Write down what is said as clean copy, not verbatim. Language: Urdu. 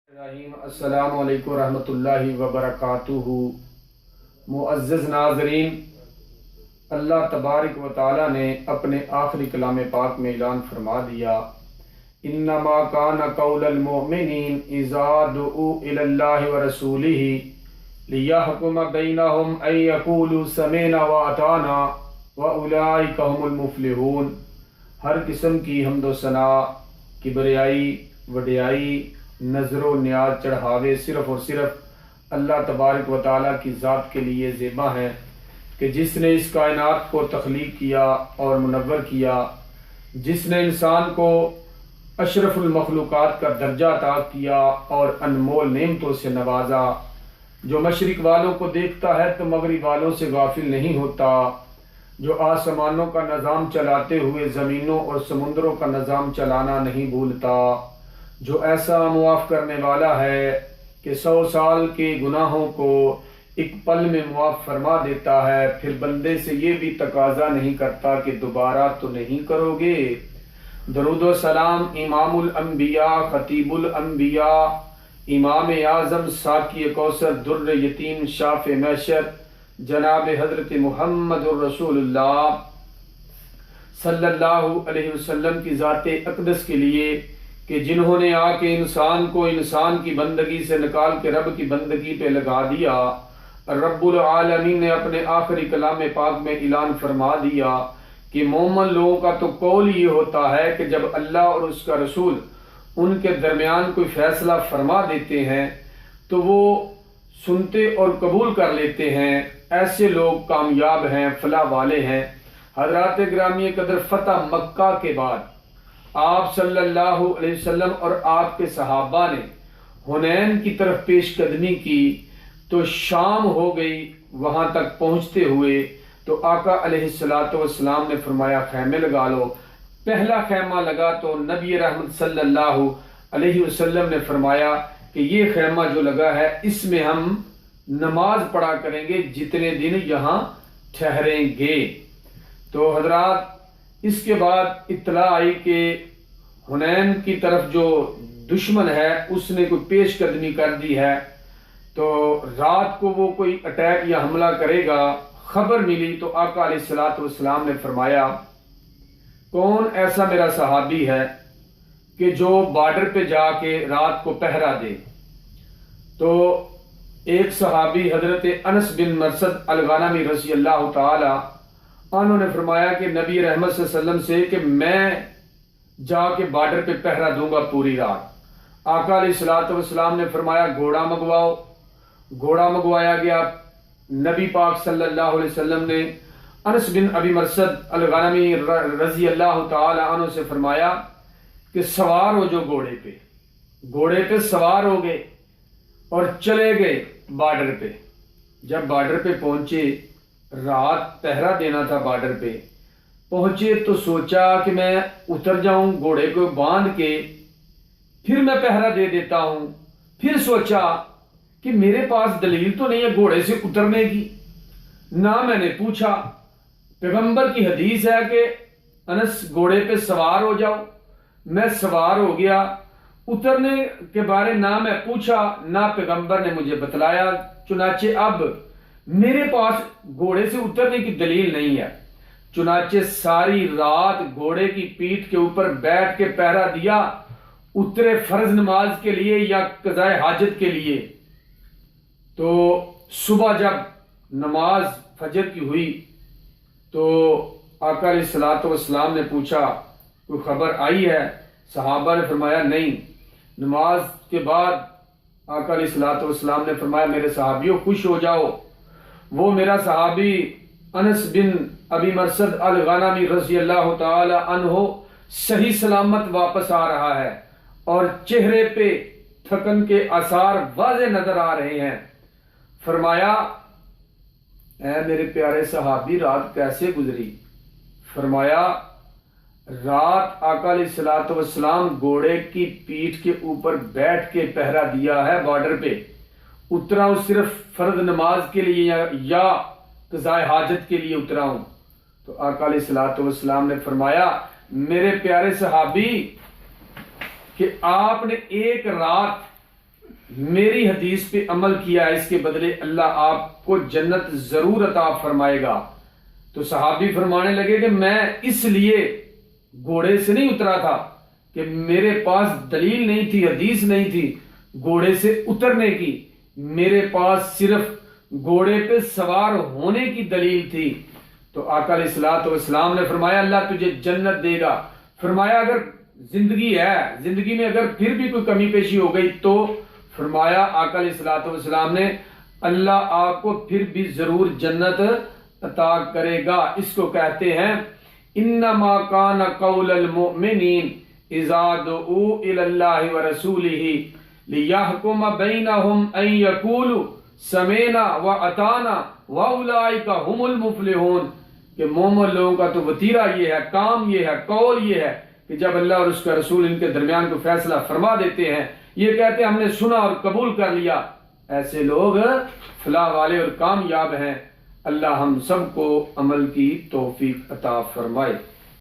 السلام علیکم ورحمۃ اللہ وبرکاتہ۔ معزز ناظرین، اللہ تبارک و تعالی نے اپنے آخری کلام پاک میں اعلان فرما دیا، انما کان قول المؤمنین اذا دعوا الی اللہ ورسولہ لیحکم بینہم ان یقولوا سمعنا واطعنا واولئک هم المفلحون۔ ہر قسم کی حمد و ثنا، کبریائی، وڈیائی، نظر و نیاز چڑھاوے صرف اور صرف اللہ تبارک و تعالیٰ کی ذات کے لیے زیبا ہیں کہ جس نے اس کائنات کو تخلیق کیا اور منور کیا، جس نے انسان کو اشرف المخلوقات کا درجہ عطا کیا اور انمول نعمتوں سے نوازا، جو مشرق والوں کو دیکھتا ہے تو مغرب والوں سے غافل نہیں ہوتا، جو آسمانوں کا نظام چلاتے ہوئے زمینوں اور سمندروں کا نظام چلانا نہیں بھولتا، جو ایسا معاف کرنے والا ہے کہ 100 سال کے گناہوں کو ایک پل میں معاف فرما دیتا ہے، پھر بندے سے یہ بھی تقاضا نہیں کرتا کہ دوبارہ تو نہیں کرو گے۔ درود و سلام امام الانبیاء، خطیب الانبیاء، امام اعظم، ساقی کوثر، در یتیم، شاف محشر، جناب حضرت محمد الرسول اللہ صلی اللہ علیہ وسلم کی ذات اقدس کے لیے کہ جنہوں نے آ کے انسان کو انسان کی بندگی سے نکال کے رب کی بندگی پہ لگا دیا۔ رب العالمین نے اپنے آخری کلام پاک میں اعلان فرما دیا کہ مومن لوگوں کا تو قول یہ ہوتا ہے کہ جب اللہ اور اس کا رسول ان کے درمیان کوئی فیصلہ فرما دیتے ہیں تو وہ سنتے اور قبول کر لیتے ہیں، ایسے لوگ کامیاب ہیں، فلاح والے ہیں۔ حضرات گرامی قدر، فتح مکہ کے بعد آپ صلی اللہ علیہ وسلم اور آپ کے صحابہ نے حنین کی طرف پیش قدمی کی تو شام ہو گئی، وہاں تک پہنچتے ہوئے تو آقا علیہ السلام نے فرمایا خیمے لگا لو۔ پہلا خیمہ لگا تو نبی رحمت صلی اللہ علیہ وسلم نے فرمایا کہ یہ خیمہ جو لگا ہے اس میں ہم نماز پڑھا کریں گے جتنے دن یہاں ٹھہریں گے۔ تو حضرات، اس کے بعد اطلاع آئی کہ حنین کی طرف جو دشمن ہے اس نے کوئی پیش قدمی کر دی ہے، تو رات کو وہ کوئی اٹیک یا حملہ کرے گا۔ خبر ملی تو آقا علیہ السلام نے فرمایا کون ایسا میرا صحابی ہے کہ جو بارڈر پہ جا کے رات کو پہرا دے؟ تو ایک صحابی حضرت انس بن مرثد الغنوی رضی اللہ تعالی انہوں نے فرمایا کہ نبی رحمت صلی اللہ علیہ وسلم سے کہ میں جا کے بارڈر پہ پہرا دوں گا پوری رات۔ آقا علیہ السلام نے فرمایا گھوڑا منگواؤ۔ گھوڑا منگوایا گیا۔ نبی پاک صلی اللہ علیہ وسلم نے انس بن ابی مرثد الغنوی رضی اللہ تعالی عنہ سے فرمایا کہ سوار ہو جو گھوڑے پہ۔ گھوڑے پہ سوار ہو گئے اور چلے گئے بارڈر پہ۔ جب بارڈر پہ پہنچے، رات پہرا دینا تھا، بارڈر پہ پہنچے تو سوچا کہ میں اتر جاؤں، گھوڑے کو باندھ کے پھر میں پہرا دے دیتا ہوں۔ پھر سوچا کہ میرے پاس دلیل تو نہیں ہے گھوڑے سے اترنے کی، نہ میں نے پوچھا۔ پیغمبر کی حدیث ہے کہ انس گھوڑے پہ سوار ہو جاؤ، میں سوار ہو گیا۔ اترنے کے بارے نہ میں پوچھا نہ پیغمبر نے مجھے بتلایا، چنانچہ اب میرے پاس گھوڑے سے اترنے کی دلیل نہیں ہے۔ چنانچہ ساری رات گھوڑے کی پیٹھ کے اوپر بیٹھ کے پہرا دیا، اترے فرض نماز کے لیے یا قضاء حاجت کے لیے۔ تو صبح جب نماز فجر کی ہوئی تو آقا علیہ السلام نے پوچھا کوئی خبر آئی ہے؟ صحابہ نے فرمایا نہیں۔ نماز کے بعد آقا علیہ السلام نے فرمایا میرے صحابیوں خوش ہو جاؤ، وہ میرا صحابی انس بن ابی مرثد الغنوی رضی اللہ تعالی عنہ صحیح سلامت واپس آ رہا ہے اور چہرے پہ تھکن کے آثار واضح نظر آ رہے ہیں۔ فرمایا اے میرے پیارے صحابی رات کیسے گزری؟ فرمایا رات آقا علیہ السلام گھوڑے کی پیٹھ کے اوپر بیٹھ کے پہرا دیا ہے بارڈر پہ، اترا ہوں صرف فرض نماز کے لیے یا قضاء حاجت کے لیے اترا ہوں۔ تو آقا علیہ السلام نے فرمایا میرے پیارے صحابی کہ آپ نے ایک رات میری حدیث پہ عمل کیا، اس کے بدلے اللہ آپ کو جنت ضرور عطا فرمائے گا۔ تو صحابی فرمانے لگے کہ میں اس لیے گھوڑے سے نہیں اترا تھا کہ میرے پاس دلیل نہیں تھی، حدیث نہیں تھی گھوڑے سے اترنے کی، میرے پاس صرف گھوڑے پہ سوار ہونے کی دلیل تھی۔ تو آقا علیہ الصلوۃ والسلام نے فرمایا اللہ تجھے جنت دے گا۔ فرمایا اگر زندگی ہے، زندگی میں اگر پھر بھی کوئی کمی پیشی ہو گئی تو فرمایا آقا علیہ الصلوۃ والسلام نے اللہ آپ کو پھر بھی ضرور جنت عطا کرے گا۔ اس کو کہتے ہیں انما کان قول المؤمنین اذا دعوا الی اللہ ورسولہ لیحکم بینہم ان یقولوا سمعنا واطعنا واولئک هم المفلحون، کہ مومن لوگوں کا تو وتیرہ یہ ہے، کام یہ ہے، قول یہ ہے کہ جب اللہ اور اس کا رسول ان کے درمیان کو فیصلہ فرما دیتے ہیں، یہ کہتے ہیں ہم نے سنا اور قبول کر لیا، ایسے لوگ فلاح والے اور کامیاب ہیں۔ اللہ ہم سب کو عمل کی توفیق عطا فرمائے۔